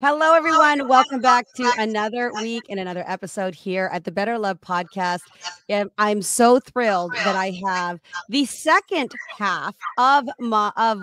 Hello, everyone. Welcome back to another week and another episode here at the Better Love Podcast. And I'm so thrilled that I have the second half of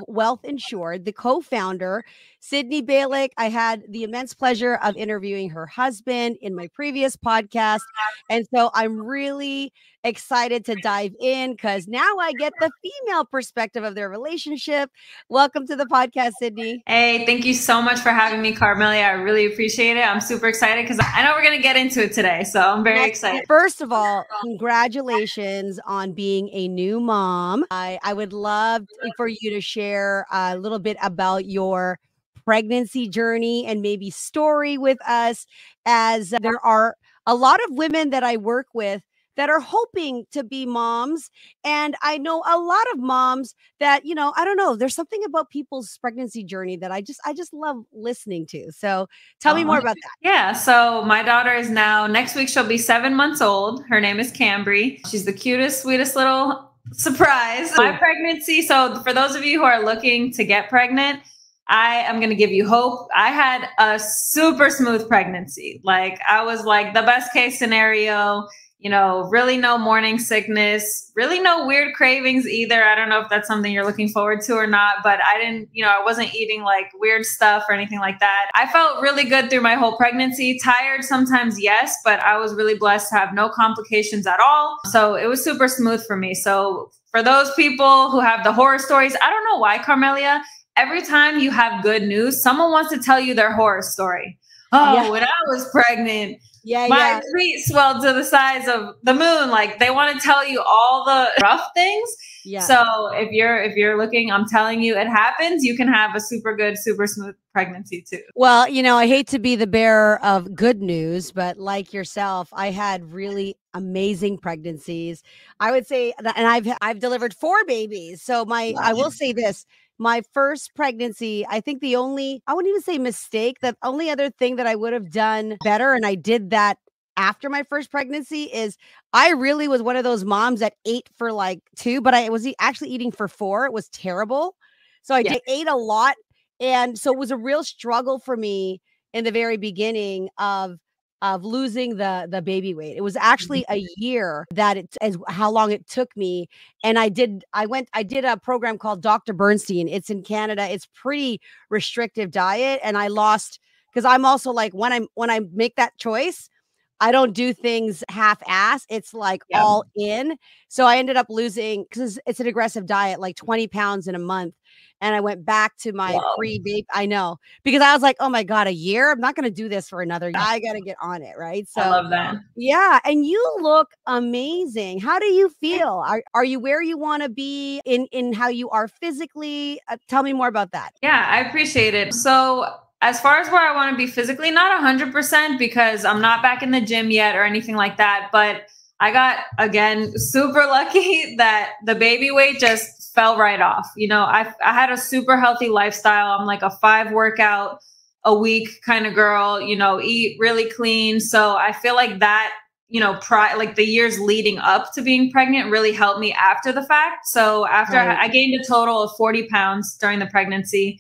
Wealth InsurED, the co-founder, Sydney Balik. I had the immense pleasure of interviewing her husband in my previous podcast. And so I'm really excited to dive in because now I get the female perspective of their relationship. Welcome to the podcast, Sydney. Hey, thank you so much for having me, Carmelia. I really appreciate it. I'm super excited because I know we're going to get into it today. So I'm very excited. First of all, congratulations on being a new mom. I would love for you to share a little bit about your pregnancy journey and maybe story with us, as there are a lot of women that I work with that are hoping to be moms. And I know a lot of moms that, I don't know, there's something about people's pregnancy journey that I just love listening to. So tell me more about that. Yeah. So my daughter is now, next week, she'll be 7 months old. Her name is Camry. She's the cutest, sweetest little surprise. My pregnancy. So for those of you who are looking to get pregnant, I am going to give you hope. I had a super smooth pregnancy. Like I was like the best case scenario. Really no morning sickness, really no weird cravings either. I don't know if that's something you're looking forward to or not, but I didn't, I wasn't eating like weird stuff or anything like that. I felt really good through my whole pregnancy. Tired sometimes, yes, but I was really blessed to have no complications at all. So it was super smooth for me. So for those people who have the horror stories, I don't know why, Carmelia, every time you have good news, someone wants to tell you their horror story. When I was pregnant, my feet swelled to the size of the moon. Like they want to tell you all the rough things. Yeah. So if you're looking, I'm telling you, it happens. You can have a super good, super smooth pregnancy too. Well, I hate to be the bearer of good news, but like yourself, I had really amazing pregnancies. I would say that, and I've delivered 4 babies. So I will say this. My first pregnancy, I think I wouldn't even say mistake, the only other thing that I would have done better, and I did that after my first pregnancy, is I really was one of those moms that ate for like 2, but I was actually eating for 4. It was terrible. So I ate a lot. And so it was a real struggle for me in the very beginning of losing the baby weight. It was actually a year as how long it took me. And I did a program called Dr. Bernstein. It's in Canada. It's pretty restrictive diet. And I lost, because I'm also like, when I make that choice, I don't do things half-ass. It's like all in. So I ended up losing, because it's an aggressive diet, like 20 pounds in a month. And I went back to my pre-baby. I know, because I was like, oh my God, a year? I'm not going to do this for another year. I got to get on it. Right. So I love that. Yeah. And you look amazing. How do you feel? Are you where you want to be in how you are physically? Tell me more about that. Yeah, I appreciate it. So as far as where I want to be physically, not 100% because I'm not back in the gym yet or anything like that. But I got, again, super lucky that the baby weight just fell right off. I had a super healthy lifestyle. I'm like a 5 workout a week kind of girl, eat really clean. So I feel like that, like the years leading up to being pregnant really helped me after the fact. So after I gained a total of 40 pounds during the pregnancy.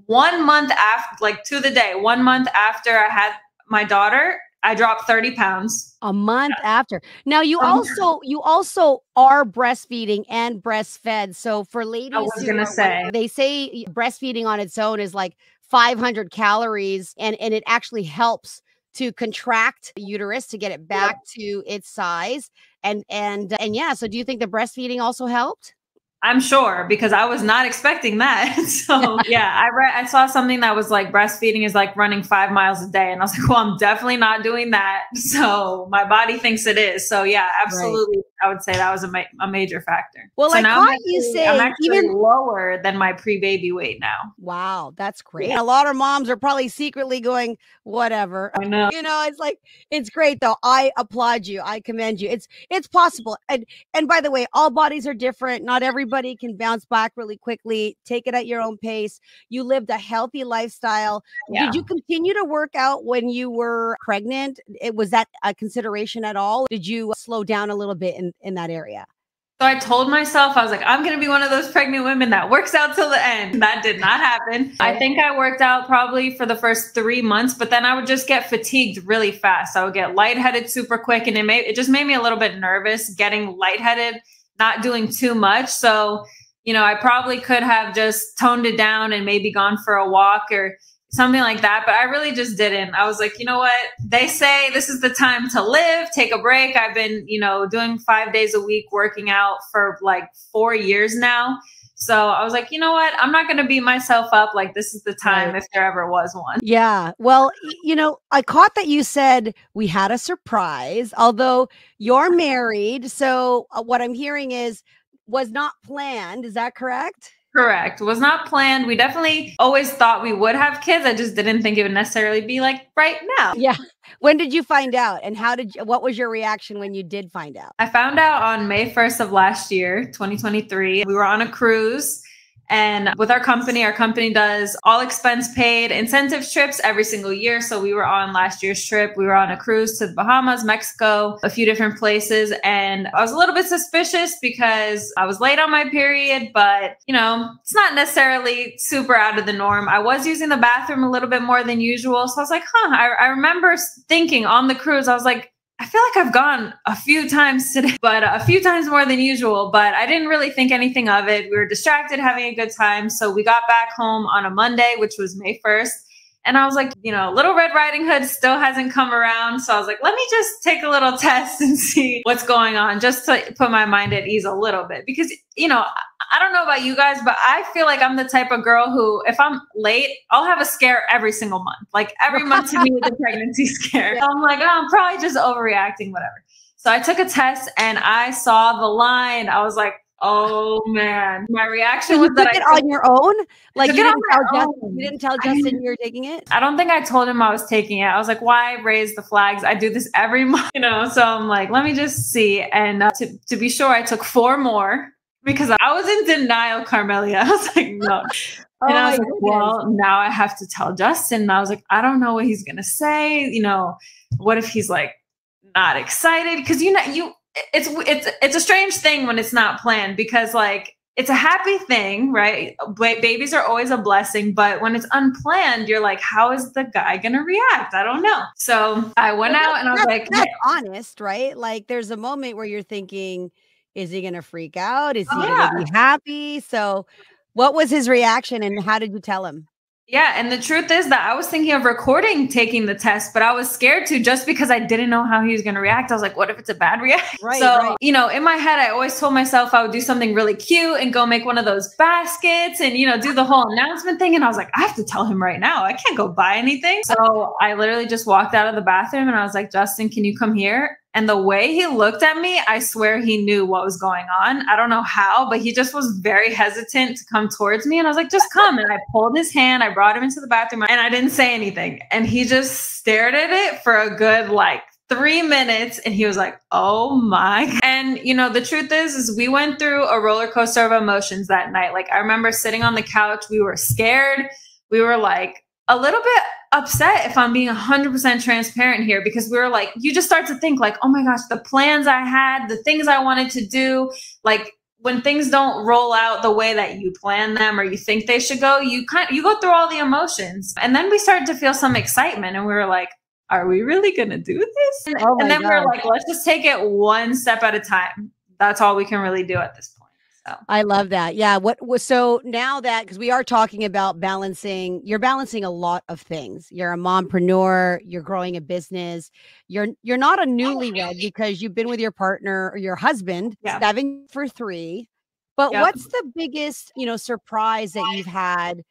1 month after, like to the day, 1 month after I had my daughter, I dropped 30 pounds. A month after. Now you also are breastfeeding and breastfed. So for ladies, I was gonna say, they say breastfeeding on its own is like 500 calories, and it actually helps to contract the uterus to get it back to its size. And yeah. So do you think the breastfeeding also helped? I'm sure, because I was not expecting that. So yeah, I saw something that was like breastfeeding is like running 5 miles a day. And I was like, well, I'm definitely not doing that. So my body thinks it is. So yeah, absolutely. Right. I would say that was a major factor. Well, so I caught you say I'm actually even lower than my pre-baby weight now. Wow, that's great. Yeah. A lot of moms are probably secretly going, whatever. I know. It's like, it's great though. I applaud you. I commend you. It's possible. And by the way, all bodies are different. Not everybody can bounce back really quickly. Take it at your own pace. You lived a healthy lifestyle. Yeah. Did you continue to work out when you were pregnant? Was that a consideration at all? Did you slow down a little bit in that area? So I told myself, I was like, I'm going to be one of those pregnant women that works out till the end. That did not happen. I think I worked out probably for the first 3 months, but then I would just get fatigued really fast. I would get lightheaded super quick. And it just made me a little bit nervous getting lightheaded, not doing too much. So, I probably could have just toned it down and maybe gone for a walk or something like that. But I really just didn't. I was like, you know what? They say this is the time to live, take a break. I've been, doing 5 days a week, working out for like 4 years now. So I was like, you know what? I'm not going to beat myself up. Like, this is the time if there ever was one. Yeah. Well, I caught that you said we had a surprise, although you're married. So what I'm hearing was not planned. Is that correct? Correct. Was not planned. We definitely always thought we would have kids. I just didn't think it would necessarily be like right now. Yeah. When did you find out? And what was your reaction when you did find out? I found out on May 1st of last year, 2023. We were on a cruise. And with our company does all expense paid incentive trips every single year. So we were on last year's trip. We were on a cruise to the Bahamas, Mexico, a few different places. And I was a little bit suspicious because I was late on my period, but it's not necessarily super out of the norm. I was using the bathroom a little bit more than usual. So I was like, I remember thinking on the cruise, I was like, I feel like I've gone a few times today, but a few times more than usual, but I didn't really think anything of it. We were distracted, having a good time. So we got back home on a Monday, which was May 1st. And I was like, Little Red Riding Hood still hasn't come around. So I was like, let me just take a little test and see what's going on, just to put my mind at ease a little bit. Because, I don't know about you guys, but I feel like I'm the type of girl who, if I'm late, I'll have a scare every single month. Like every month to me is a pregnancy scare. So I'm like, I'm probably just overreacting, whatever. So I took a test and I saw the line. I was like, oh man. My reaction was that I took it on your own? Like you didn't tell Justin you were taking it? I don't think I told him I was taking it. I was like, why raise the flags? I do this every month, so I'm like, let me just see. And to be sure, I took 4 more because I was in denial, Carmelia. I was like, no. And I was like, well, now I have to tell Justin. And I was like, I don't know what he's going to say. What if he's like not excited? Because, it's a strange thing when it's not planned because like, it's a happy thing, right? Babies are always a blessing, but when it's unplanned, you're like, how is the guy going to react? I don't know. So I went out and I was like, that's honest, right? Like there's a moment where you're thinking, is he going to freak out? Is he going to be happy? So what was his reaction and how did you tell him? Yeah. And the truth is that I was thinking of recording taking the test, but I was scared to just because I didn't know how he was going to react. I was like, what if it's a bad reaction? Right. In my head, I always told myself I would do something really cute and go make one of those baskets and, do the whole announcement thing. And I was like, I have to tell him right now. I can't go buy anything. So I literally just walked out of the bathroom and I was like, Justin, can you come here? And the way he looked at me, I swear he knew what was going on. I don't know how, but he just was very hesitant to come towards me. And I was like, just come. And I pulled his hand. I brought him into the bathroom and I didn't say anything. And he just stared at it for a good 3 minutes. And he was like, oh my. And the truth is we went through a roller coaster of emotions that night. Like I remember sitting on the couch, we were scared. We were like a little bit upset, if I'm being 100% transparent here, because we were like, you just start to think like, oh my gosh, the plans I had, the things I wanted to do, like when things don't roll out the way that you plan them or you think they should go, you go through all the emotions. And then we started to feel some excitement and we were like, are we really going to do this? And then we were like, let's just take it one step at a time. That's all we can really do at this point. So. I love that. Yeah. So now that, because we are talking about you're balancing a lot of things. You're a mompreneur, you're growing a business. You're not a newlywed because you've been with your partner or your husband 7 for 3. But what's the biggest, surprise that you've had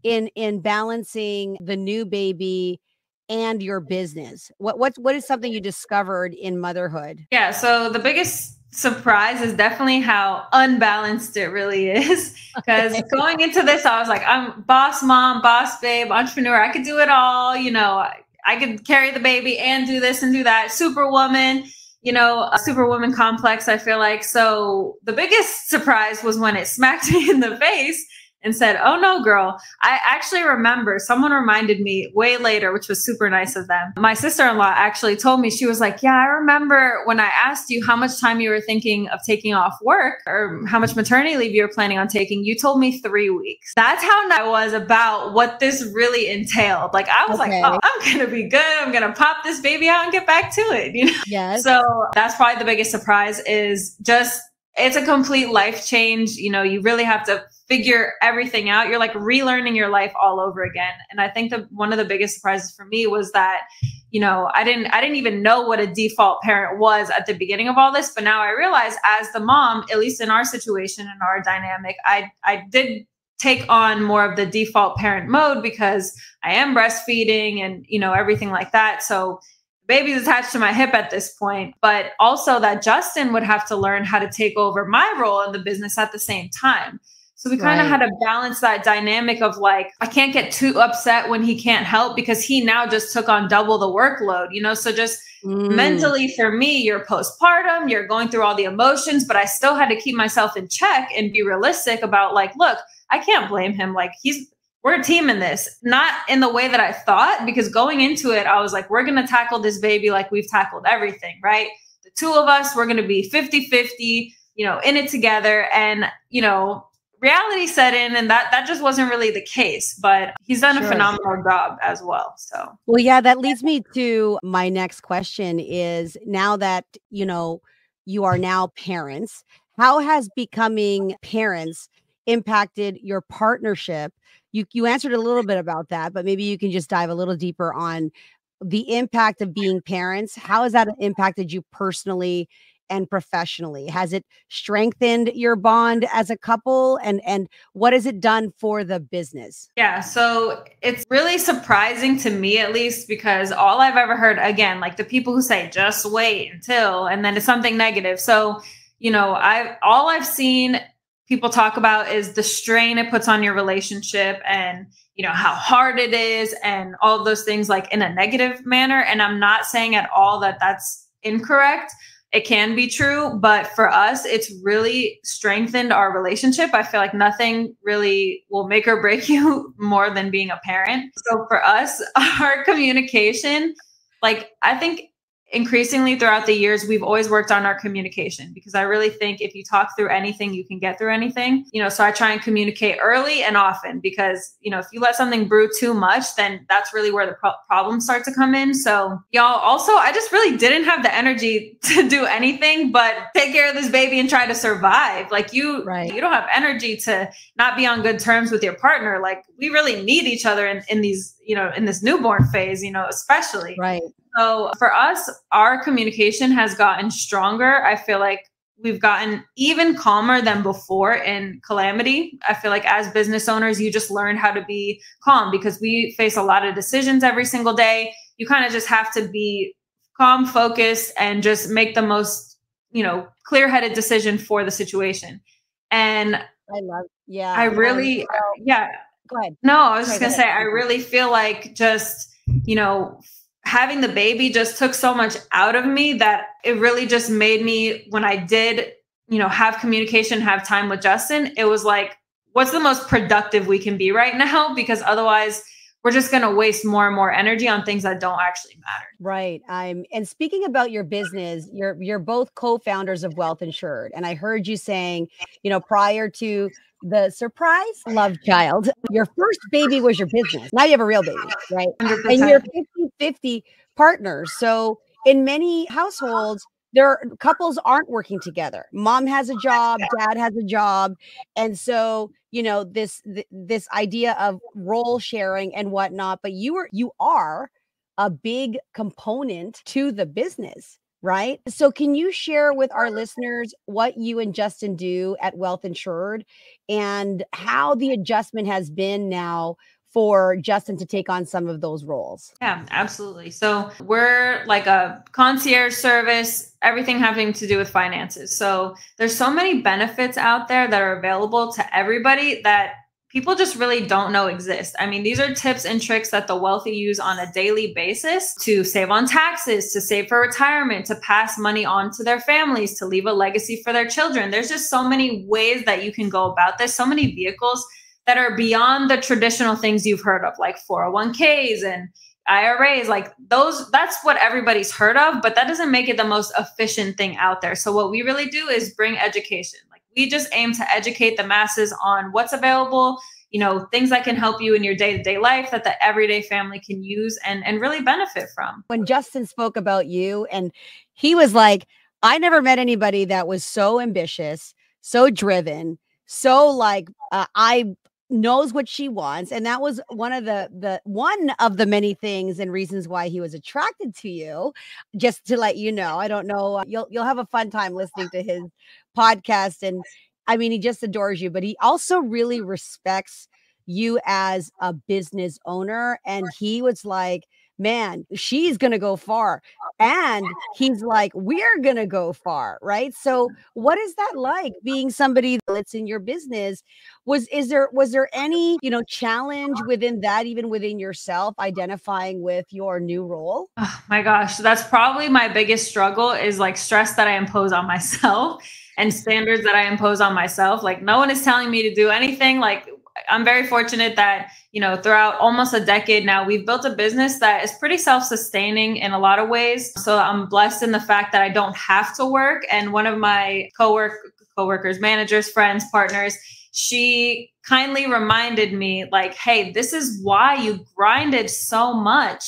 in balancing the new baby and your business? What is something you discovered in motherhood? Yeah. So the biggest surprise is definitely how unbalanced it really is. Because going into this, I was like, I'm boss mom, boss babe, entrepreneur. I could do it all. I could carry the baby and do this and do that. Superwoman, a superwoman complex, I feel like. So the biggest surprise was when it smacked me in the face and said, oh no, girl, I actually remember someone reminded me way later, which was super nice of them. My sister-in-law actually told me, she was like, yeah, I remember when I asked you how much time you were thinking of taking off work or how much maternity leave you were planning on taking, you told me 3 weeks. That's how I was about what this really entailed. Like I was like, oh, I'm going to be good. I'm going to pop this baby out and get back to it. You know? Yes. So that's probably the biggest surprise is just, it's a complete life change. You know, you really have to figure everything out. You're like relearning your life all over again. And I think that one of the biggest surprises for me was that, you know, I didn't even know what a default parent was at the beginning of all this. But now I realize as the mom, at least in our situation and our dynamic, I did take on more of the default parent mode because I am breastfeeding and, you know, everything like that. So baby's attached to my hip at this point, but also that Justin would have to learn how to take over my role in the business at the same time. So we kind of had to balance that dynamic of like, I can't get too upset when he can't help because he now just took on double the workload, you know? So just mentally for me, you're postpartum, you're going through all the emotions, but I still had to keep myself in check and be realistic about like, look, I can't blame him. Like we're a team in this, not in the way that I thought, because going into it, I was like, we're going to tackle this baby like we've tackled everything, right? The two of us, we're going to be 50-50, you know, in it together. And, you know, reality set in and that just wasn't really the case, but he's done a phenomenal job as well. So, well, yeah, that leads me to my next question is now that, you know, you are now parents, how has becoming parents impacted your partnership? You answered a little bit about that, but maybe you can just dive a little deeper on the impact of being parents. How has that impacted you personally and professionally? Has it strengthened your bond as a couple? And what has it done for the business? Yeah, so it's really surprising to me, at least, because all I've ever heard, again, like the people who say, just wait until, and then it's something negative. So, you know, all I've seen people talk about is the strain it puts on your relationship and, you know, how hard it is and all of those things like in a negative manner. And I'm not saying at all that that's incorrect. It can be true, but for us, it's really strengthened our relationship. I feel like nothing really will make or break you more than being a parent. So for us, our communication, like I think increasingly throughout the years, we've always worked on our communication because I really think if you talk through anything, you can get through anything, you know, so I try and communicate early and often because, you know, if you let something brew too much, then that's really where the problems start to come in. So y'all also, I just really didn't have the energy to do anything but take care of this baby and try to survive. Like you don't have energy to not be on good terms with your partner. Like we really need each other in these, you know, in this newborn phase, you know, especially. Right. So for us, our communication has gotten stronger. I feel like we've gotten even calmer than before in calamity. I feel like as business owners, you just learn how to be calm because we face a lot of decisions every single day. You kind of just have to be calm, focused, and just make the most, you know, clear-headed decision for the situation. And I really, Go ahead. No, I was just going to say, I really feel like just, you know, having the baby just took so much out of me that it really just made me, when I did, you know, have communication, have time with Justin, it was like, what's the most productive we can be right now? Because otherwise we're just going to waste more and more energy on things that don't actually matter. Right. And speaking about your business, you're both co-founders of Wealth InsurED. And I heard you saying, you know, prior to the surprise love child, your first baby was your business. Now you have a real baby, right? 100%. And you're 50-50 partners. So in many households, couples aren't working together. Mom has a job, dad has a job. And so, you know, this idea of role sharing and whatnot, but you are a big component to the business, right? So can you share with our listeners what you and Justin do at Wealth InsurED and how the adjustment has been now for Justin to take on some of those roles? Yeah, absolutely. So we're like a concierge service, everything having to do with finances. So there's so many benefits out there that are available to everybody that people just really don't know exist. I mean, these are tips and tricks that the wealthy use on a daily basis to save on taxes, to save for retirement, to pass money on to their families, to leave a legacy for their children. There's just so many ways that you can go about this, so many vehicles that are beyond the traditional things you've heard of, like 401ks and IRAs, like those, that's what everybody's heard of, but that doesn't make it the most efficient thing out there. So what we really do is bring education. Like we just aim to educate the masses on what's available, things that can help you in your day-to-day life that the everyday family can use and really benefit from. When Justin spoke about you, and he was like, I never met anybody that was so ambitious, so driven, so like, I knows what she wants. And that was one of the many things and reasons why he was attracted to you. Just to let you know, I don't know, you'll have a fun time listening to his podcast. And I mean, he just adores you, but he also really respects you as a business owner. And he was like, man, she's going to go far. And he's like, we're going to go far. Right. So what is that like being somebody that's in your business? Was there any, challenge within that, even within yourself, identifying with your new role? Oh my gosh. That's probably my biggest struggle, is like stress that I impose on myself and standards that I impose on myself. Like no one is telling me to do anything. Like I'm very fortunate that, throughout almost a decade now, we've built a business that is pretty self-sustaining in a lot of ways. So I'm blessed in the fact that I don't have to work. And one of my coworkers, managers, friends, partners, she kindly reminded me like, hey, this is why you grinded so much,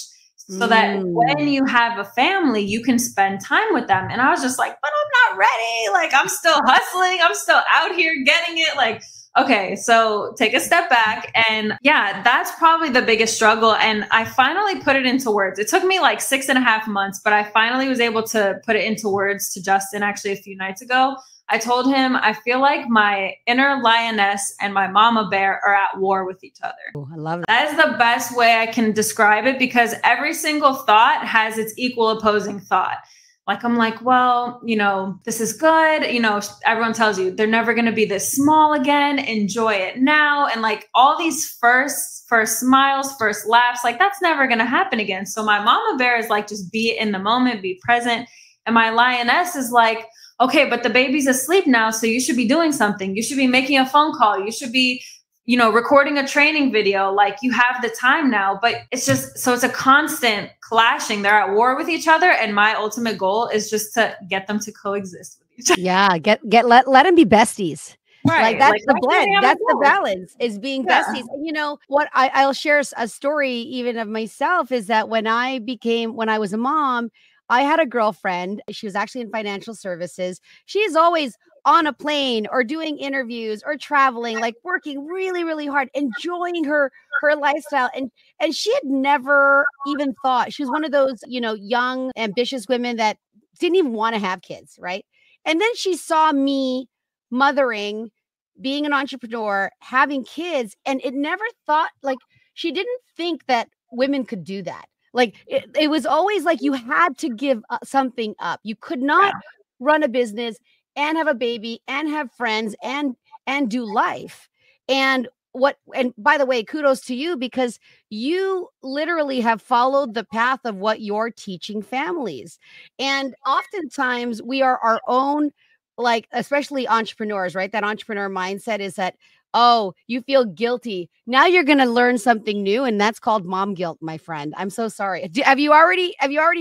so that when you have a family, you can spend time with them. And I was just like, but I'm not ready. Like I'm still hustling. I'm still out here getting it. Like, okay, so take a step back. And yeah, that's probably the biggest struggle. And I finally put it into words. It took me like 6.5 months, but I finally was able to put it into words to Justin actually a few nights ago. I told him, I feel like my inner lioness and my mama bear are at war with each other. Ooh, I love that. That is the best way I can describe it, because every single thought has its equal opposing thought. Like, I'm like, well, this is good. Everyone tells you they're never going to be this small again. Enjoy it now. And like all these first smiles, first laughs, like that's never going to happen again. So my mama bear is like, just be in the moment, be present. And my lioness is like, okay, but the baby's asleep now. So you should be doing something. You should be making a phone call. You should be, recording a training video. Like you have the time now, but it's just, so it's a constant clashing. They're at war with each other. And my ultimate goal is just to get them to coexist with each other. Yeah. Let them be besties. Right. Like that's the blend. That's the balance, is being besties. And what I'll share a story even of myself is that when I was a mom, I had a girlfriend. She was actually in financial services. She is always on a plane or doing interviews or traveling, like working really, really hard, enjoying her lifestyle. And she had never even thought, she was one of those, young, ambitious women that didn't even want to have kids. Right. And then she saw me mothering, being an entrepreneur, having kids, and it never thought, like, she didn't think that women could do that. Like it was always like you had to give something up. You could not run a business and have a baby and have friends and do life. And by the way, kudos to you, because you literally have followed the path of what you're teaching families. And oftentimes we are our own, like, especially entrepreneurs, right? That entrepreneur mindset is that, oh, you feel guilty. Now you're going to learn something new. And that's called mom guilt, my friend. I'm so sorry. Have you already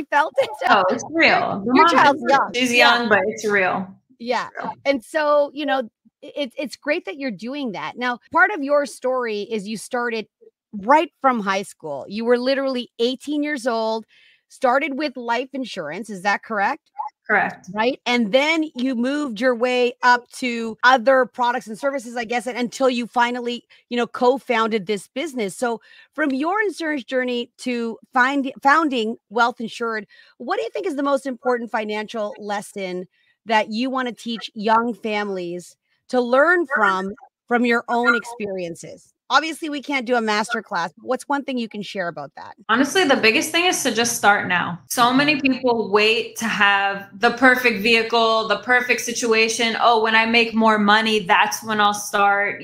felt it? Oh, it's real. Your child's young. She's young, but it's real. Yeah. And so, it's great that you're doing that. Now, part of your story is you started right from high school. You were literally 18 years old, started with life insurance. Is that correct? Correct. Right. And then you moved your way up to other products and services, I guess, until you finally, co-founded this business. So from your insurance journey to founding Wealth InsurED, what do you think is the most important financial lesson that you want to teach young families to learn from your own experiences? Obviously, we can't do a master class. What's one thing you can share about that? Honestly, the biggest thing is to just start now. So many people wait to have the perfect vehicle, the perfect situation. Oh, when I make more money, that's when I'll start.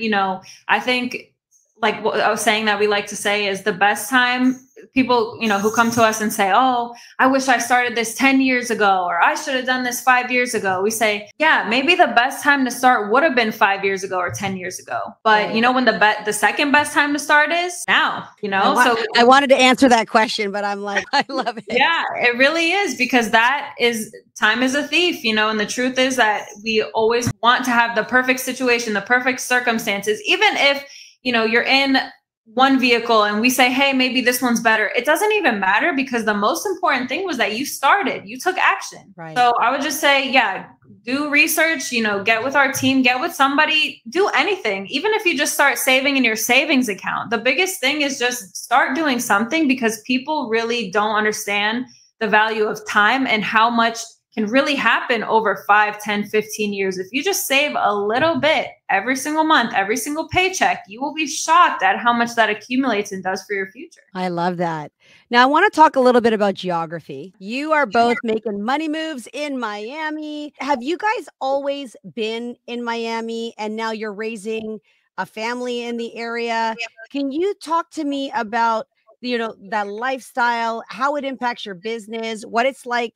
I think, like what I was saying, that we like to say is the best time people, who come to us and say, oh, I wish I started this 10 years ago, or I should have done this 5 years ago. We say, yeah, maybe the best time to start would have been 5 years ago or 10 years ago. But Right. you know when the second best time to start is now, So I wanted to answer that question, but I'm like, I love it. Yeah, it really is, because time is a thief, and the truth is that we always want to have the perfect situation, the perfect circumstances, even if, you're in one vehicle and we say, hey, maybe this one's better. It doesn't even matter, because the most important thing was that you started, you took action. Right. So I would just say, yeah, do research, get with our team, get with somebody, do anything. Even if you just start saving in your savings account, the biggest thing is just start doing something, because people really don't understand the value of time and how much can really happen over 5, 10, 15 years. If you just save a little bit every single month, every single paycheck, you will be shocked at how much that accumulates and does for your future. I love that. Now, I want to talk a little bit about geography. You are both making money moves in Miami. Have you guys always been in Miami and now you're raising a family in the area? Can you talk to me about, that lifestyle, how it impacts your business, what it's like,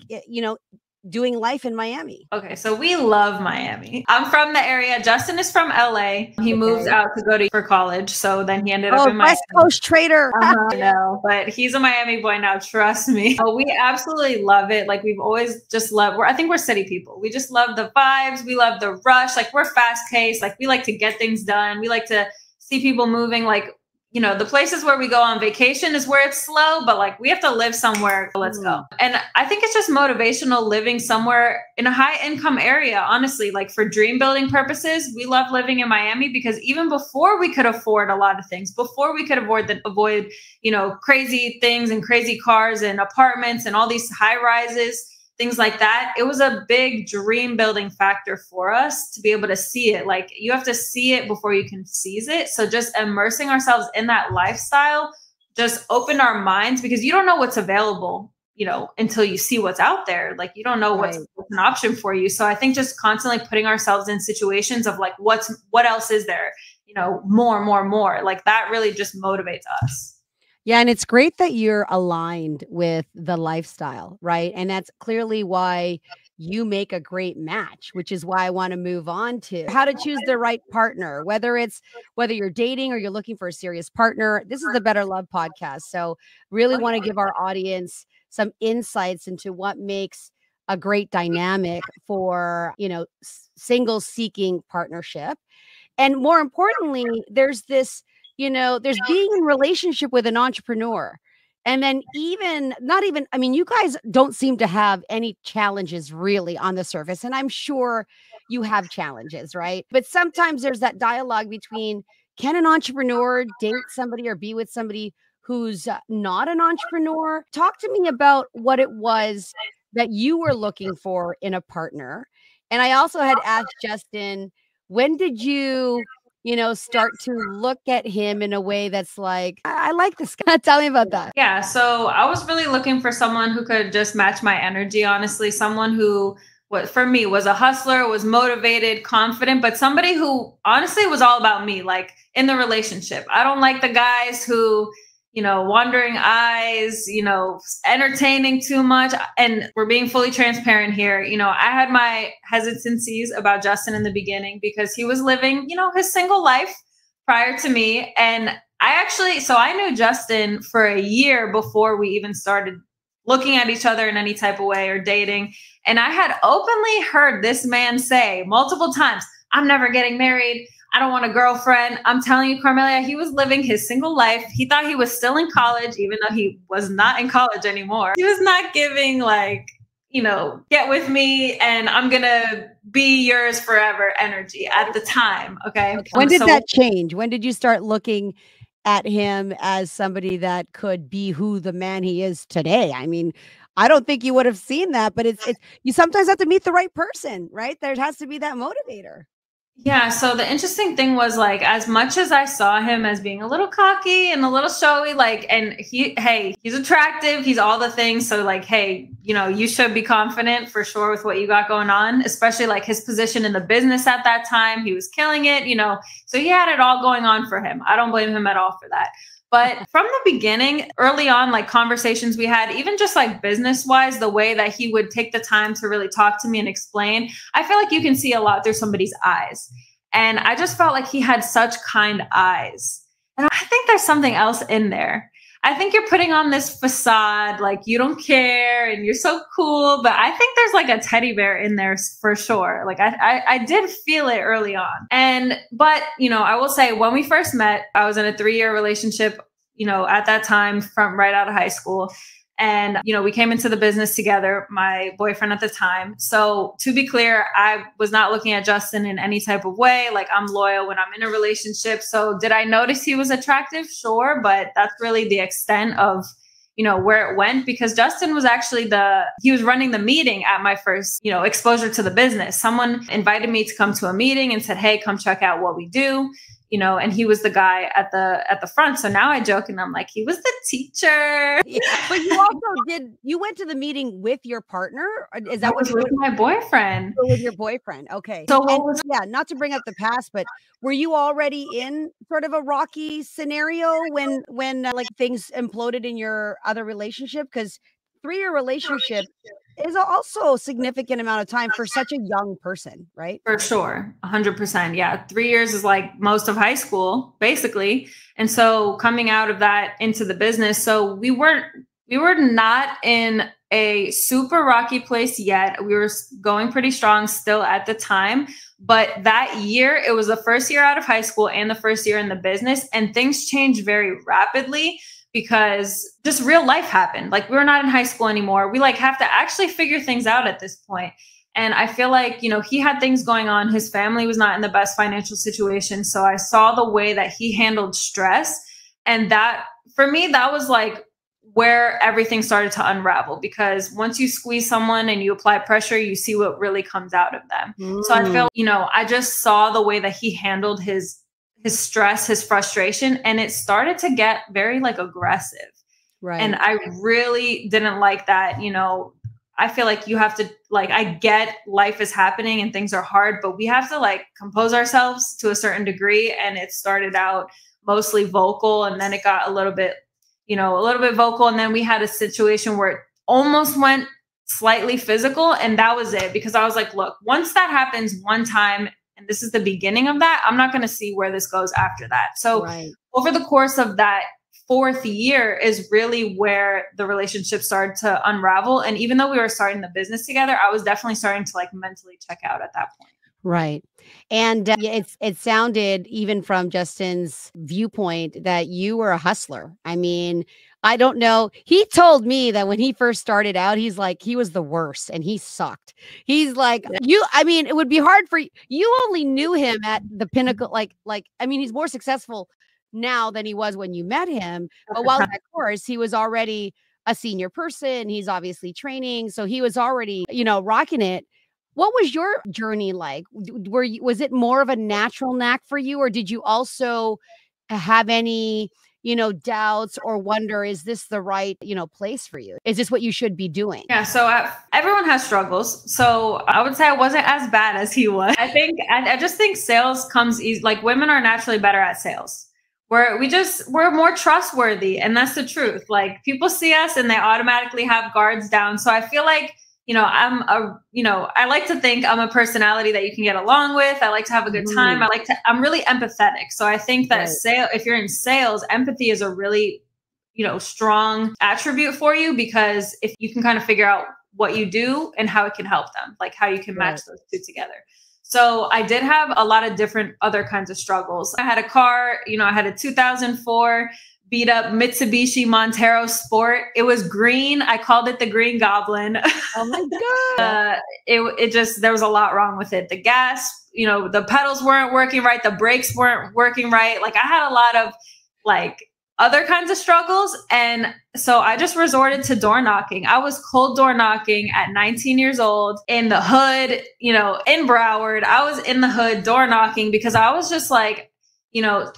doing life in Miami? Okay, so we love Miami. I'm from the area. Justin is from LA. He moved out to go for college. So then he ended up in Miami. West Coast trader. I know, but he's a Miami boy now. Trust me. We absolutely love it. Like, we've always just loved, I think we're city people. We just love the vibes. We love the rush. Like, we're fast paced. Like, we like to get things done. We like to see people moving. Like, the places where we go on vacation is where it's slow, but like, we have to live somewhere. Let's go. And I think it's just motivational living somewhere in a high income area. Honestly, like, for dream building purposes, we love living in Miami, because even before we could afford a lot of things, before we could avoid crazy things and crazy cars and apartments and all these high rises, things like that, it was a big dream building factor for us to be able to see it. Like, you have to see it before you can seize it. So just immersing ourselves in that lifestyle just opened our minds, because you don't know what's available, until you see what's out there. Like, you don't know what's an option for you. So I think just constantly putting ourselves in situations of like, what else is there, more, like, that really just motivates us. Yeah. And it's great that you're aligned with the lifestyle, right? And that's clearly why you make a great match, which is why I want to move on to how to choose the right partner, whether you're dating or you're looking for a serious partner. This is the Better Love podcast. So really want to give our audience some insights into what makes a great dynamic for, single seeking partnership. And more importantly, there's this, there's being in relationship with an entrepreneur. And then you guys don't seem to have any challenges really on the surface. And I'm sure you have challenges, right? But sometimes there's that dialogue between, can an entrepreneur date somebody or be with somebody who's not an entrepreneur? Talk to me about what it was that you were looking for in a partner. And I also had asked Justin, when did you start to look at him in a way that's like, I like this guy. Tell me about that. Yeah. So I was really looking for someone who could just match my energy, honestly. Someone who, for me, was a hustler, was motivated, confident, but somebody who honestly was all about me, like, in the relationship. I don't like the guys who, wandering eyes, entertaining too much. And we're being fully transparent here. I had my hesitancies about Justin in the beginning, because he was living, his single life prior to me. And I knew Justin for a year before we even started looking at each other in any type of way or dating. And I had openly heard this man say multiple times, I'm never getting married. I don't want a girlfriend. I'm telling you, Carmelia, he was living his single life. He thought he was still in college, even though he was not in college anymore. He was not giving get with me and I'm going to be yours forever energy at the time. Okay. When did that change? When did you start looking at him as somebody that could be who the man he is today? I mean, I don't think you would have seen that, but it's you sometimes have to meet the right person, right? There has to be that motivator. Yeah. So the interesting thing was, like, as much as I saw him as being a little cocky and a little showy, and he's attractive, he's all the things. So hey, you should be confident for sure with what you got going on, especially his position in the business at that time. He was killing it, so he had it all going on for him. I don't blame him at all for that. But from the beginning, early on, like conversations we had, even just like business wise, the way that he would take the time to really talk to me and explain, I feel like you can see a lot through somebody's eyes. And I just felt like he had such kind eyes. And I think there's something else in there. I think you're putting on this facade, like you don't care and you're so cool. But I think there's like a teddy bear in there for sure. Like I did feel it early on. But, you know, I will say when we first met, I was in a 3-year relationship, you know, at that time from right out of high school. And, you know, we came into the business together, my boyfriend at the time. So to be clear, I was not looking at Justin in any type of way. Like I'm loyal when I'm in a relationship. So did I notice he was attractive? Sure. But that's really the extent of, you know, where it went, because Justin was actually he was running the meeting at my first, you know, exposure to the business. Someone invited me to come to a meeting and said, hey, come check out what we do. You know, and he was the guy at the front. So now I joke and I'm like, he was the teacher. Yeah. But you also you went to the meeting with your partner? Is that what you with my boyfriend? With your boyfriend. Okay. So yeah, not to bring up the past, but were you already in sort of a rocky scenario when like things imploded in your other relationship? Because 3-year relationship is also a significant amount of time for such a young person, right? For sure. 100%. Yeah. 3 years is like most of high school, basically. And so coming out of that into the business. So we were not in a super rocky place yet. We were going pretty strong still at the time. But that year, it was the first year out of high school and the first year in the business. And things changed very rapidly, because just real life happened. Like we were not in high school anymore. We like have to actually figure things out at this point. And I feel like, you know, he had things going on. His family was not in the best financial situation. So I saw the way that he handled stress. And that, for me, that was like where everything started to unravel, because once you squeeze someone and you apply pressure, you see what really comes out of them. So I feel, you know, I just saw the way that he handled his stress, his frustration, and it started to get very like aggressive. Right. And I really didn't like that. You know, I feel like you have to, like, I get life is happening and things are hard, but we have to like compose ourselves to a certain degree. And it started out mostly vocal, and then it got a little bit vocal. And then we had a situation where it almost went slightly physical. And that was it, because I was like, look, once that happens one time, and this is the beginning of that, I'm not going to see where this goes after that. So over the course of that 4th year is really where the relationship started to unravel. And even though we were starting the business together, I was definitely starting to like mentally check out at that point. Right. And it sounded, even from Justin's viewpoint, that you were a hustler. I mean, I don't know. He told me that when he first started out, he's like, he was the worst and he sucked. He's like, I mean, it would be hard for you. You only knew him at the pinnacle. I mean, he's more successful now than he was when you met him. But while of course, he was already a senior person. He's obviously training. So he was already, you know, rocking it. What was your journey like? Was it more of a natural knack for you, or did you also have any, you know, doubts or wonder, is this the right, you know, place for you? Is this what you should be doing? Yeah. So everyone has struggles. So I would say I wasn't as bad as he was. I just think sales comes easy. Like women are naturally better at sales. We're more trustworthy. And that's the truth. Like people see us and they automatically have guards down. So I feel like, you know, I like to think I'm a personality that you can get along with. I like to have a good time. I'm really empathetic. So I think that if you're in sales, empathy is a really, you know, strong attribute for you, because if you can kind of figure out what you do and how it can help them, like how you can match those two together. So I did have a lot of different other kinds of struggles. I had a car, you know, I had a 2004 beat up Mitsubishi Montero Sport. It was green. I called it the Green Goblin. Oh my God. There was a lot wrong with it. The gas, you know, the pedals weren't working right. The brakes weren't working right. Like I had a lot of like other kinds of struggles. And so I just resorted to door knocking. I was cold door knocking at 19 years old in the hood, you know, in Broward. I was in the hood door knocking because I was just like, you know,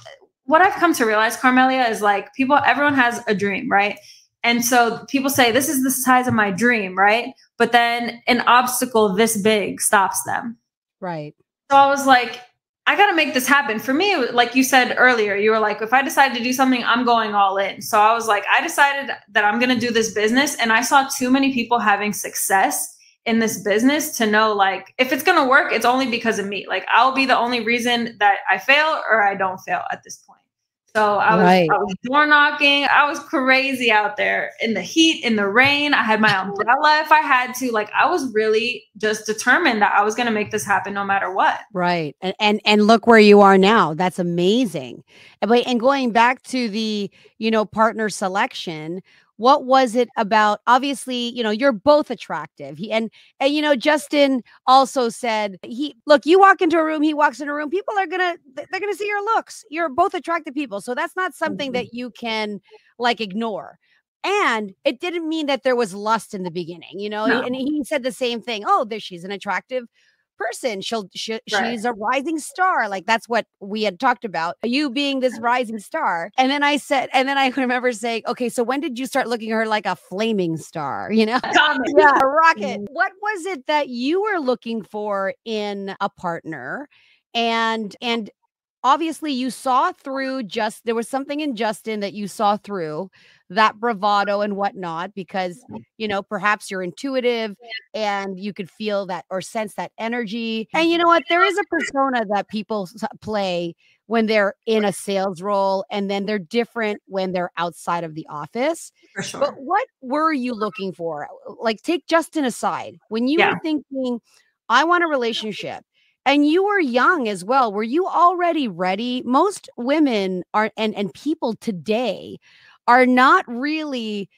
what I've come to realize, Carmelia, is like everyone has a dream, right? And so people say, this is the size of my dream, right? But then an obstacle this big stops them. Right. So I was like, I got to make this happen. For me, like you said earlier, you were like, if I decide to do something, I'm going all in. So I was like, I decided that I'm going to do this business. And I saw too many people having success in this business to know, like, if it's going to work, it's only because of me. Like, I'll be the only reason that I fail or I don't fail at this point. So I was door knocking. I was crazy out there in the heat, in the rain. I had my umbrella if I had to. Like, I was really just determined that I was going to make this happen no matter what. Right. And look where you are now. That's amazing. And going back to the, partner selection, what was it about? Obviously, you're both attractive. Justin also said, you walk into a room, he walks in a room, people they're going to see your looks. You're both attractive people. So that's not something that you can ignore. And it didn't mean that there was lust in the beginning, No. And he said the same thing. Oh, she's an attractive person. She's a rising star. Like, that's what we had talked about, you being this rising star. And then I remember saying, okay, so when did you start looking at her like a flaming star? Yeah, a rocket. What was it that you were looking for in a partner? And obviously you saw through there was something in Justin that you saw through that bravado and whatnot, because, perhaps you're intuitive and you could feel that or sense that energy. And you know what? There is a persona that people play when they're in a sales role, and then they're different when they're outside of the office. For sure. But what were you looking for? Like, take Justin aside. When you were thinking, I want a relationship, and you were young as well, were you already ready? Most women are, and people today are not really,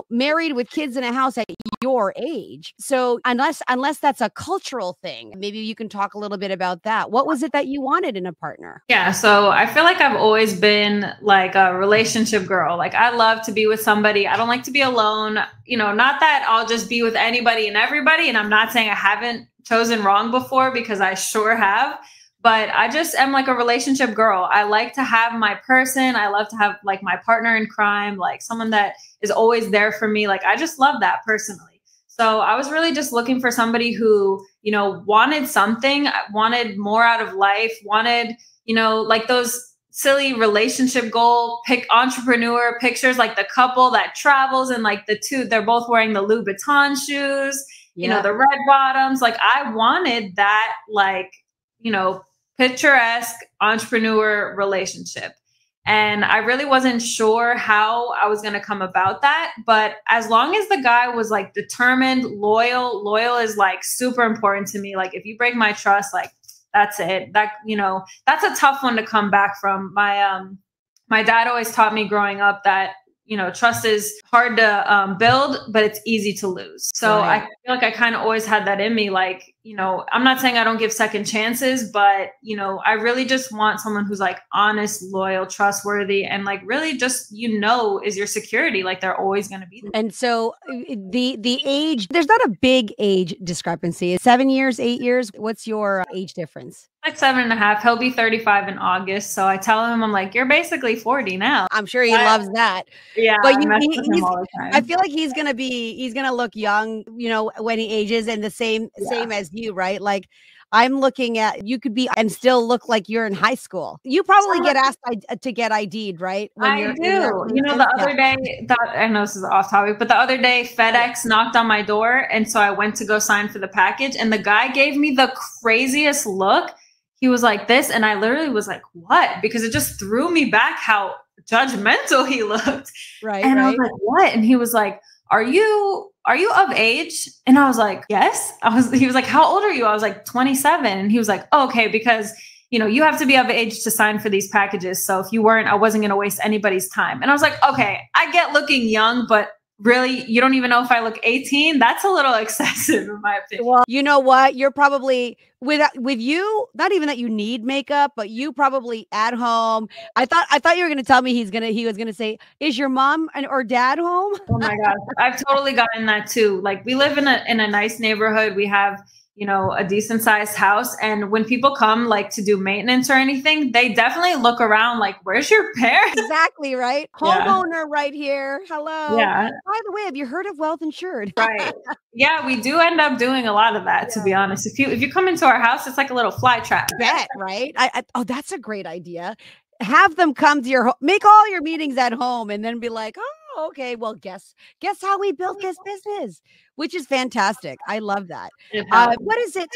married with kids in a house at your age. So unless that's a cultural thing, maybe you can talk a little bit about that. What was it that you wanted in a partner? Yeah. So I feel like I've always been like a relationship girl. Like, I love to be with somebody. I don't like to be alone. Not that I'll just be with anybody and everybody. And I'm not saying I haven't chosen wrong before, because I sure have. But I just am like a relationship girl. I like to have my person. I love to have like my partner in crime, like someone that is always there for me. Like, I just love that personally. So I was really just looking for somebody who, wanted something, wanted more out of life, wanted, like those silly relationship goal, entrepreneur pictures, like the couple that travels and like they're both wearing the Louboutin shoes, the red bottoms. Like, I wanted that, like, picturesque entrepreneur relationship. And I really wasn't sure how I was going to come about that. But as long as the guy was like determined, loyal is like super important to me. Like, if you break my trust, like, that's it. That's a tough one to come back from. My dad always taught me growing up that, trust is hard to build, but it's easy to lose. So I feel like I kind of always had that in me. Like, I'm not saying I don't give second chances, but, I really just want someone who's like honest, loyal, trustworthy, and like really just, is your security. Like, they're always going to be there. And so the age, there's not a big age discrepancy. 7 years, 8 years. What's your age difference? Like 7.5. He'll be 35 in August. So I tell him, I'm like, you're basically 40 now. I'm sure he loves that. Yeah. But I feel like he's going to look young, when he ages, and the same as you, right? Like, I'm looking at, you could be and still look like you're in high school. You probably get asked to get ID'd, right? I do. The other day, I know this is off topic, but the other day FedEx knocked on my door. And so I went to go sign for the package, and the guy gave me the craziest look. He was like this. And I literally was like, what? Because it just threw me back how judgmental he looked. Right. And I was like, what? And he was like, are you of age? And I was like, yes. He was like, how old are you? I was like, 27. And he was like, oh, okay, because you have to be of age to sign for these packages. So if you weren't, I wasn't going to waste anybody's time. And I was like, okay, I get looking young, but really, you don't even know if I look 18. That's a little excessive in my opinion. Well, you know what? You're probably with you, not even that you need makeup, but you probably at home. I thought you were going to tell me he was going to say, is your mom or dad home? Oh my God. I've totally gotten that too. Like, we live in a nice neighborhood. We have, you know, a decent sized house. And when people come like to do maintenance or anything, they definitely look around like, where's your parents? Exactly, right? Yeah. Homeowner right here. Hello. Yeah. By the way, have you heard of Wealth InsurED? Right. Yeah, we do end up doing a lot of that, to be honest. If you come into our house, it's like a little fly trap. Bet, right? Oh, that's a great idea. Have them come to your home, make all your meetings at home, and then be like, oh, okay, well, guess how we built this business, which is fantastic. I love that. What is it?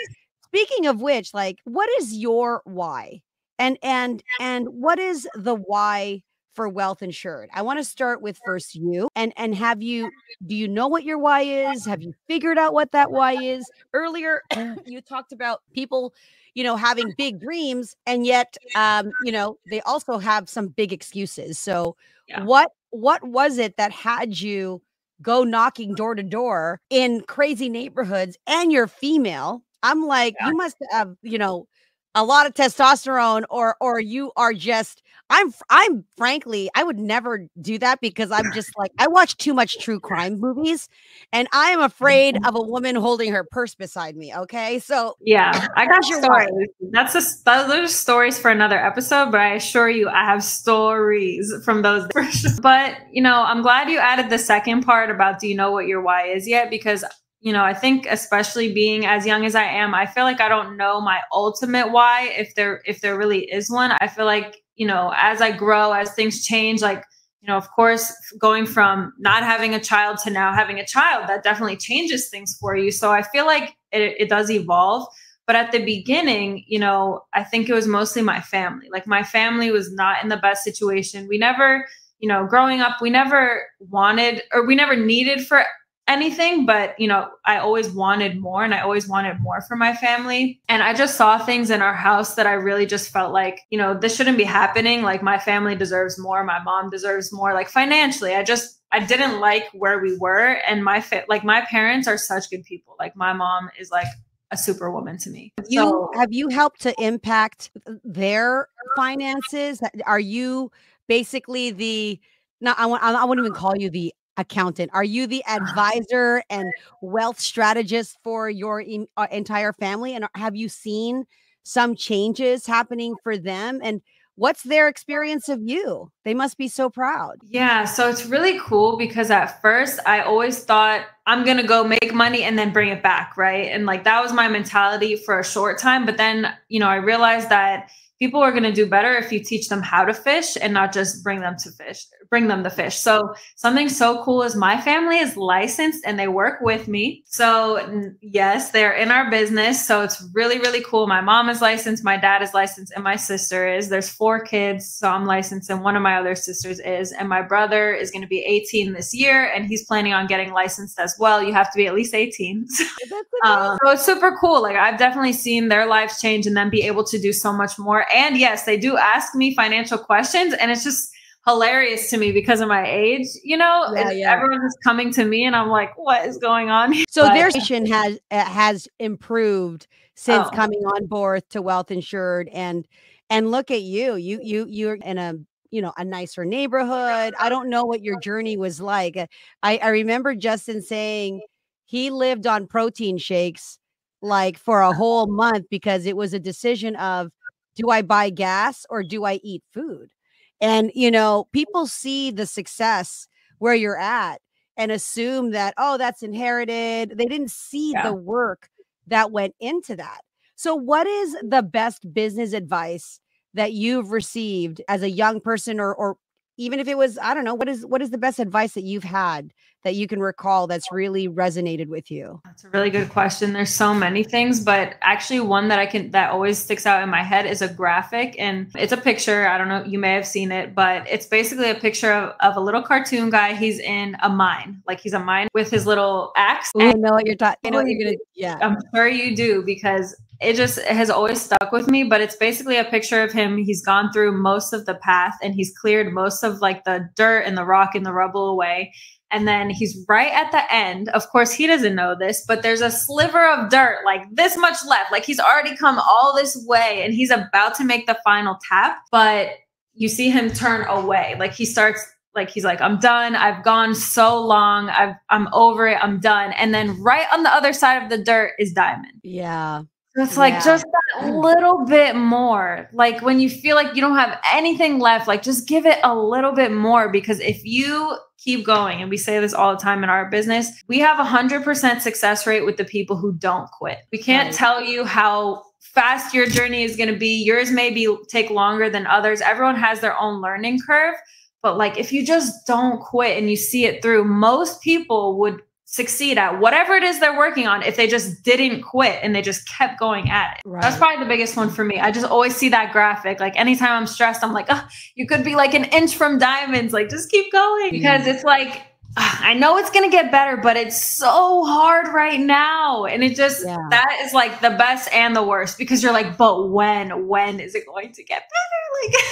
Speaking of which, like, what is your why? And what is the why for Wealth InsurED? I want to start with first you and do you know what your why is? Have you figured out what that why is? Earlier, you talked about people, you know, having big dreams, and yet, you know, they also have some big excuses. So what was it that had you go knocking door to door in crazy neighborhoods, and you're female? I'm like, you must have, you know, a lot of testosterone, or you are just, I'm frankly, I would never do that because I'm just like, I watch too much true crime movies and I am afraid of a woman holding her purse beside me. Okay. So yeah, I got stories. Those are stories for another episode, but I assure you, I have stories from those. But, you know, I'm glad you added the second part about, do you know what your why is yet? Because, you know, I think especially being as young as I am, I feel like I don't know my ultimate why, if there really is one. I feel like, you know, as I grow, as things change, like, you know, of course, going from not having a child to now having a child, that definitely changes things for you. So I feel like it does evolve. But at the beginning, you know, I think it was mostly my family. Like, my family was not in the best situation. We never, you know, growing up, we never wanted, or we never needed for anything, but, you know, I always wanted more, and I always wanted more for my family. And I just saw things in our house that I really just felt like, you know, this shouldn't be happening. Like, my family deserves more. My mom deserves more. Like, financially, I didn't like where we were. And my parents are such good people. Like, my mom is like a superwoman to me. Have you helped to impact their finances? Are you basically I won't even call you the accountant. Are you the advisor and wealth strategist for your entire family? And have you seen some changes happening for them? And what's their experience of you? They must be so proud. Yeah. So it's really cool because at first I always thought I'm going to go make money and then bring it back. Right. And like, that was my mentality for a short time. But then, you know, I realized that people are going to do better if you teach them how to fish and not just bring them the fish. So something so cool is my family is licensed and they work with me. So yes, they're in our business. So it's really, really cool. My mom is licensed, my dad is licensed, and my sister is. There's 4 kids. So I'm licensed, and one of my other sisters is. And my brother is going to be 18 this year, and he's planning on getting licensed as well. You have to be at least 18. So it's super cool. Like, I've definitely seen their lives change and then be able to do so much more. And yes, they do ask me financial questions, and it's just hilarious to me because of my age, you know. Everyone is coming to me and I'm like, what is going on? So their situation has improved since coming on board to Wealth InsurED, and look at you're in a nicer neighborhood. I don't know what your journey was like. I remember Justin saying he lived on protein shakes like for a whole month because it was a decision of, do I buy gas or do I eat food? And, you know, people see the success where you're at and assume that, oh, that's inherited. They didn't see the work that went into that. So what is the best business advice that you've received as a young person, or even if it was, I don't know, what is the best advice that you've had that you can recall that's really resonated with you? That's a really good question. There's so many things, but actually one that always sticks out in my head is a graphic, and it's a picture. I don't know, you may have seen it, but it's basically a picture of a little cartoon guy. He's in a mine, like he's a mine with his little axe. I know what you're talking. I know what you're gonna. Yeah, I'm sure you do, because it has always stuck with me. But it's basically a picture of him. He's gone through most of the path and he's cleared most of like the dirt and the rock and the rubble away. And then he's right at the end. Of course, he doesn't know this, but there's a sliver of dirt, like this much left. Like, he's already come all this way and he's about to make the final tap, but you see him turn away. Like, he starts like, he's like, I'm done. I've gone so long. I'm over it. I'm done. And then right on the other side of the dirt is diamond. Yeah. So it's like just that little bit more. Like when you feel like you don't have anything left, like just give it a little bit more, because if you keep going, and we say this all the time in our business, we have 100% success rate with the people who don't quit. We can't tell you how fast your journey is going to be. Yours may take longer than others. Everyone has their own learning curve. But like, if you just don't quit and you see it through, most people would succeed at whatever it is they're working on if they just didn't quit and they just kept going at it. Right. That's probably the biggest one for me. I just always see that graphic. Like anytime I'm stressed, I'm like, oh, you could be like an inch from diamonds. Like just keep going, because it's like, I know it's going to get better, but it's so hard right now. And it just, that is like the best and the worst, because you're like, but when is it going to get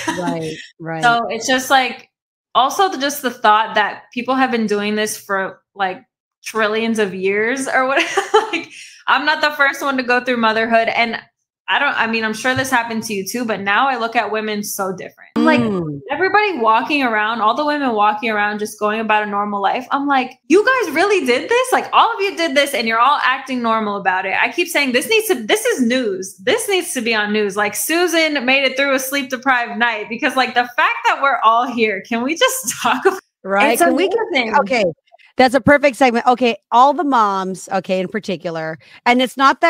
better? Like, right. So it's just like, also just the thought that people have been doing this for like trillions of years or whatever. Like, I'm not the first one to go through motherhood. And I'm sure this happened to you too, but now I look at women so different. I'm like, everybody walking around, all the women walking around, just going about a normal life. I'm like, you guys really did this? Like all of you did this and you're all acting normal about it. I keep saying this is news. This needs to be on news. Like Susan made it through a sleep deprived night, because like the fact that we're all here, can we just talk about right? Can we okay. That's a perfect segment. Okay. All the moms, okay, in particular. And it's not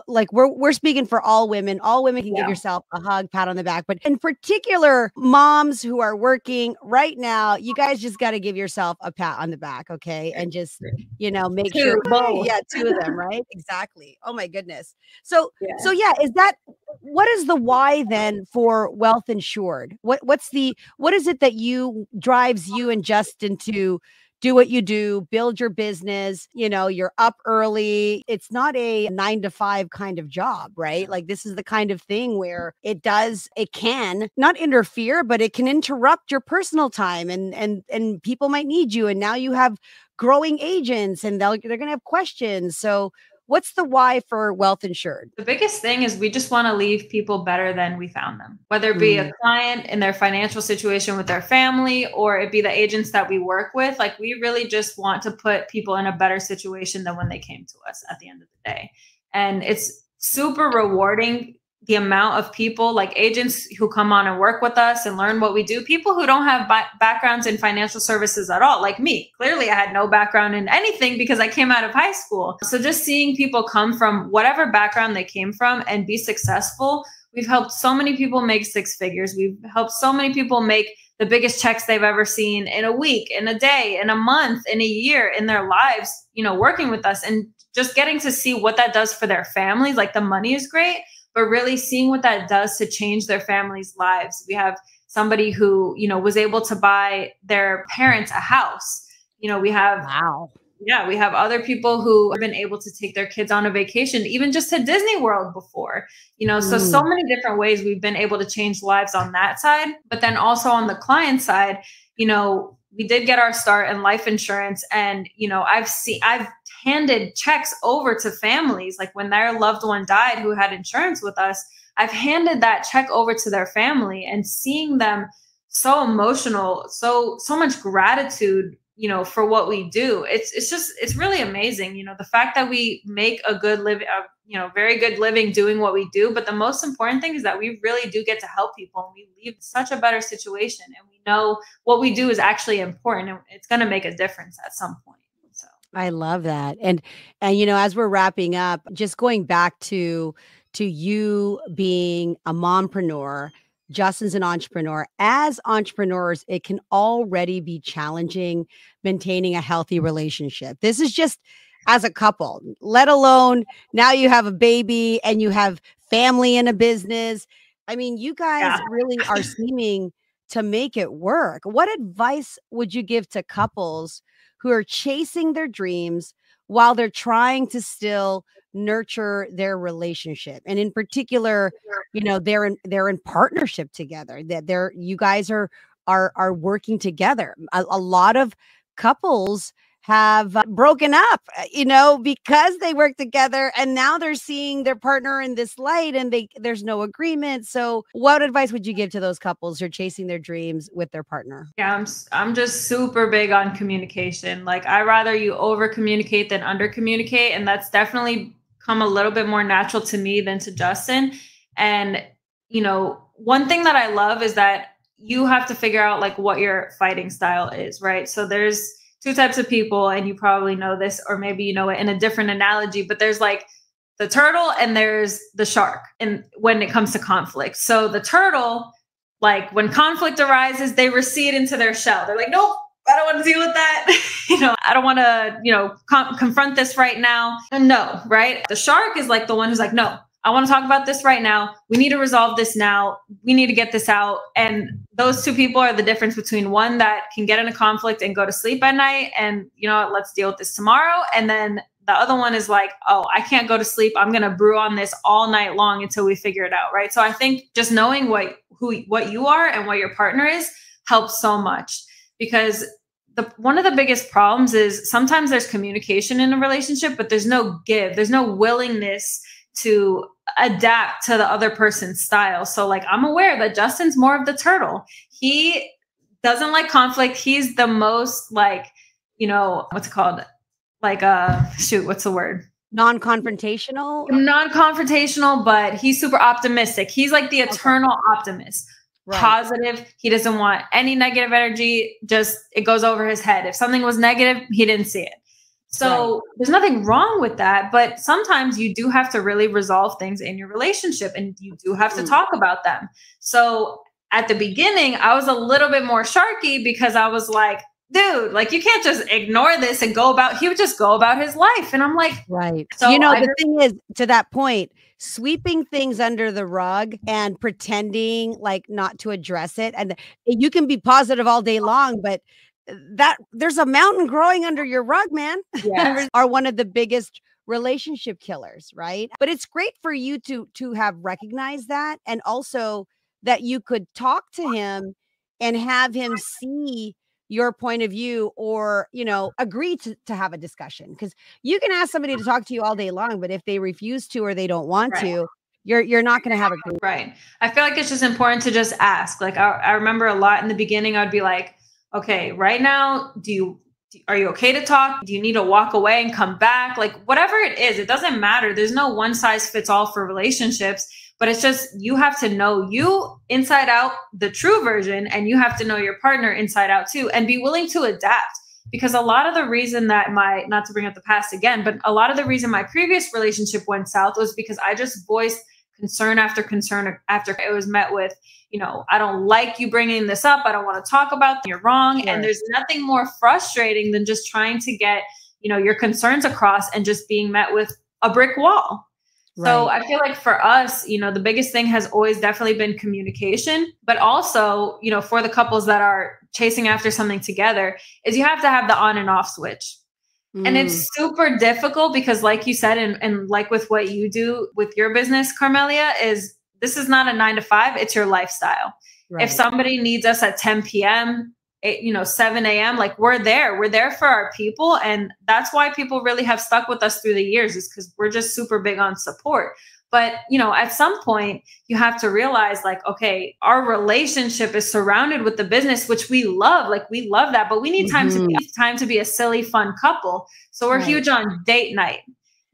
like we're speaking for all women. All women can give yourself a hug, pat on the back. But in particular, moms who are working right now, you guys just got to give yourself a pat on the back. Okay. And just, make sure. Yeah, two of them, right? Exactly. Oh my goodness. So what is the why then for Wealth InsurED? What is it that drives you and Justin to do what you do, build your business, you're up early. It's not a 9-to-5 kind of job, right? Like this is the kind of thing where it can not interfere, but it can interrupt your personal time, and people might need you. And now you have growing agents and they're going to have questions. So what's the why for Wealth InsurED? The biggest thing is we just want to leave people better than we found them, whether it be a client in their financial situation with their family, or it be the agents that we work with. Like we really just want to put people in a better situation than when they came to us at the end of the day. And it's super rewarding, the amount of people, like agents who come on and work with us and learn what we do, people who don't have backgrounds in financial services at all, like me. Clearly, I had no background in anything because I came out of high school. So just seeing people come from whatever background they came from and be successful, we've helped so many people make 6 figures. We've helped so many people make the biggest checks they've ever seen in a week, in a day, in a month, in a year, in their lives, working with us, and just getting to see what that does for their families. Like the money is great, but really seeing what that does to change their families' lives. We have somebody who, was able to buy their parents a house. We have, we have other people who have been able to take their kids on a vacation, even just to Disney World before, so many different ways we've been able to change lives on that side. But then also on the client side, we did get our start in life insurance, and, I've handed checks over to families, like when their loved one died who had insurance with us, I've handed that check over to their family, and seeing them so emotional, so much gratitude, for what we do. It's really amazing. The fact that we make a good living, very good living doing what we do. But the most important thing is that we really do get to help people, and we leave such a better situation, and we know what we do is actually important, and it's going to make a difference at some point. I love that. And as we're wrapping up, just going back to you being a mompreneur, Justin's an entrepreneur. As entrepreneurs, it can already be challenging maintaining a healthy relationship. This is just as a couple, let alone now you have a baby and you have family in a business. I mean, you guys really are seeming to make it work. What advice would you give to couples who are chasing their dreams while they're trying to still nurture their relationship? And in particular, they're in partnership together, that you guys are working together. A lot of couples have broken up, because they work together, and now they're seeing their partner in this light, and there's no agreement. So what advice would you give to those couples who are chasing their dreams with their partner? Yeah, I'm just super big on communication. Like, I rather you over communicate than under communicate. And that's definitely come a little bit more natural to me than to Justin. And, one thing that I love is that you have to figure out like what your fighting style is, right? So there's two types of people, and you probably know this, or maybe you know it in a different analogy, but there's like the turtle and there's the shark. And when it comes to conflict, so the turtle, like when conflict arises, they recede into their shell. They're like, nope, I don't want to deal with that. I don't want to, confront this right now. And no, right? The shark is like the one who's like, no, I want to talk about this right now. We need to resolve this now. We need to get this out. And those two people are the difference between one that can get in a conflict and go to sleep at night and, let's deal with this tomorrow. And then the other one is like, oh, I can't go to sleep. I'm going to brew on this all night long until we figure it out. Right. So I think just knowing what you are and what your partner is helps so much, because one of the biggest problems is sometimes there's communication in a relationship, but there's no give. There's no willingness to adapt to the other person's style. So like, I'm aware that Justin's more of the turtle. He doesn't like conflict. He's the most like, what's it called? Like, what's the word? Non-confrontational? Non-confrontational, but he's super optimistic. He's like the eternal optimist. Right. Positive. He doesn't want any negative energy. Just, it goes over his head. If something was negative, he didn't see it. So there's nothing wrong with that. But sometimes you do have to really resolve things in your relationship, and you do have to talk about them. So at the beginning, I was a little bit more sharky because I was like, dude, like, you can't just ignore this and he would just go about his life. And I'm like, right. So the thing is, to that point, sweeping things under the rug and pretending like not to address it. And you can be positive all day long, but that there's a mountain growing under your rug, man. Yes. Are one of the biggest relationship killers, right? But it's great for you to have recognized that, and also that you could talk to him and have him see your point of view, or, agree to have a discussion. Because you can ask somebody to talk to you all day long, but if they refuse to, or they don't want to, you're not going to have a group. Right. I feel like it's just important to just ask. Like, I remember a lot in the beginning, I'd be like, okay, right now, are you okay to talk? Do you need to walk away and come back? Like, whatever it is, it doesn't matter. There's no one size fits all for relationships, but it's just, you have to know you inside out, the true version, and you have to know your partner inside out too, and be willing to adapt. Because a lot of the reason that not to bring up the past again, but a lot of the reason my previous relationship went south was because I just voiced concern after concern after it was met with, I don't like you bringing this up. I don't want to talk about it. You're wrong. Sure. And there's nothing more frustrating than just trying to get, your concerns across and just being met with a brick wall. Right. So I feel like for us, the biggest thing has always definitely been communication, but also, for the couples that are chasing after something together, is you have to have the on and off switch. And it's super difficult because, like you said, and like with what you do with your business, Carmelia, this is not a 9 to 5. It's your lifestyle. Right. If somebody needs us at 10 p.m., 7 a.m., like, we're there. We're there for our people. And that's why people really have stuck with us through the years, is because we're just super big on support. But, at some point you have to realize, like, okay, our relationship is surrounded with the business, which we love. Like, we love that, but we need time to be a silly, fun couple. So we're huge on date night.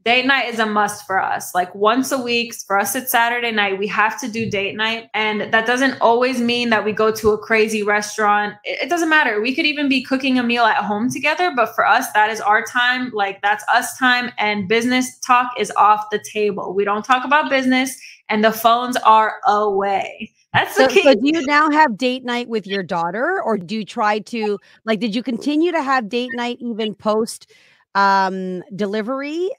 Date night is a must for us. Like, once a week, for us, it's Saturday night. We have to do date night. And that doesn't always mean that we go to a crazy restaurant. It doesn't matter. We could even be cooking a meal at home together. But for us, that is our time. Like, that's us time. And business talk is off the table. We don't talk about business, and the phones are away. That's the key. So do you now have date night with your daughter, or do you try to, like, did you continue to have date night even post delivery?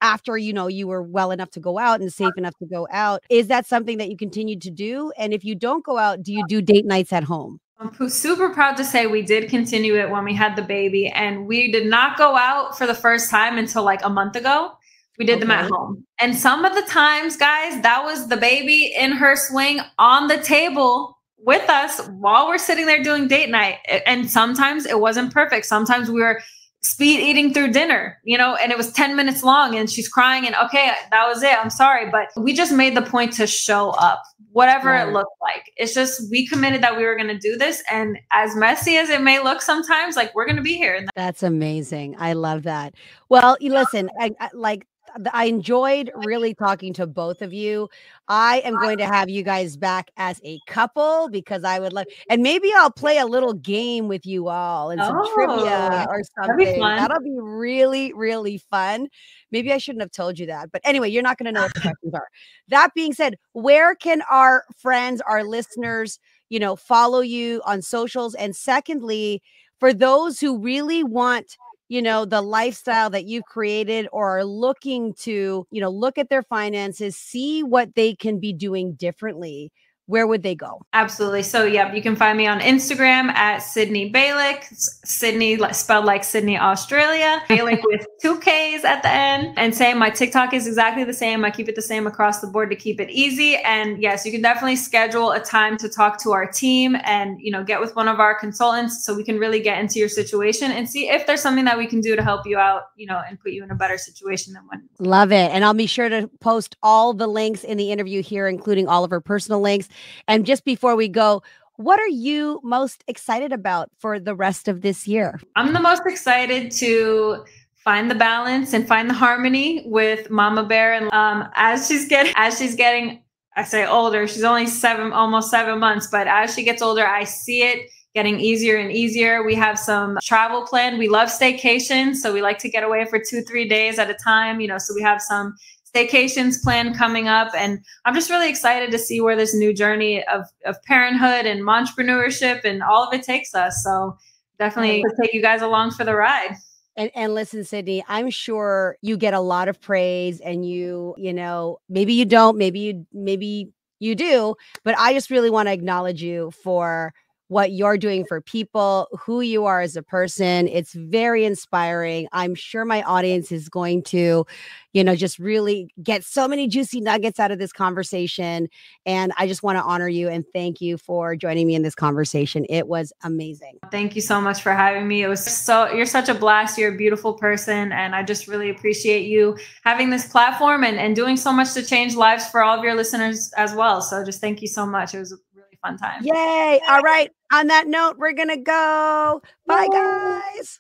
After, you were well enough to go out and safe enough to go out? Is that something that you continued to do? And if you don't go out, do you do date nights at home? I'm super proud to say we did continue it when we had the baby, and we did not go out for the first time until like a month ago. We did them at home. And some of the times, guys, that was the baby in her swing on the table with us while we're sitting there doing date night. And sometimes it wasn't perfect. Sometimes we were speed eating through dinner, and it was 10 minutes long and she's crying and okay, that was it. I'm sorry. But we just made the point to show up, whatever it looked like. It's just, we committed that we were going to do this. And as messy as it may look sometimes, like, we're going to be here. That's amazing. I love that. Well, listen, I enjoyed really talking to both of you. I am going to have you guys back as a couple because I would love, and maybe I'll play a little game with you all and some trivia or something. That'll be really, really fun. Maybe I shouldn't have told you that, but anyway, you're not going to know what the questions are. That being said, where can our friends, our listeners, follow you on socials? And secondly, for those who really want the lifestyle that you've created or are looking to, look at their finances, see what they can be doing differently, where would they go? Absolutely. So, yeah, you can find me on Instagram at Sydney Balik, Sydney spelled like Sydney, Australia, Balik with 2 Ks at the end. And same, my TikTok is exactly the same. I keep it the same across the board to keep it easy. And yes, you can definitely schedule a time to talk to our team and, get with one of our consultants so we can really get into your situation and see if there's something that we can do to help you out, and put you in a better situation than when. Love it. And I'll be sure to post all the links in the interview here, including all of her personal links. And just before we go, what are you most excited about for the rest of this year? I'm the most excited to find the balance and find the harmony with Mama Bear. And as she's getting, I say older, she's only almost 7 months, but as she gets older, I see it getting easier and easier. We have some travel planned. We love staycations, so we like to get away for 2-3 days at a time, so we have some staycations planned coming up. And I'm just really excited to see where this new journey of parenthood and entrepreneurship and all of it takes us. So definitely take you guys along for the ride. And listen, Sydney, I'm sure you get a lot of praise and maybe you don't, maybe you do, but I just really want to acknowledge you for what you're doing for people, who you are as a person. It's very inspiring. I'm sure my audience is going to, just really get so many juicy nuggets out of this conversation. And I just want to honor you and thank you for joining me in this conversation. It was amazing. Thank you so much for having me. You're such a blast. You're a beautiful person. And I just really appreciate you having this platform and doing so much to change lives for all of your listeners as well. So just thank you so much. It was a really fun time. Yay. All right. On that note, we're going to go. Bye, guys.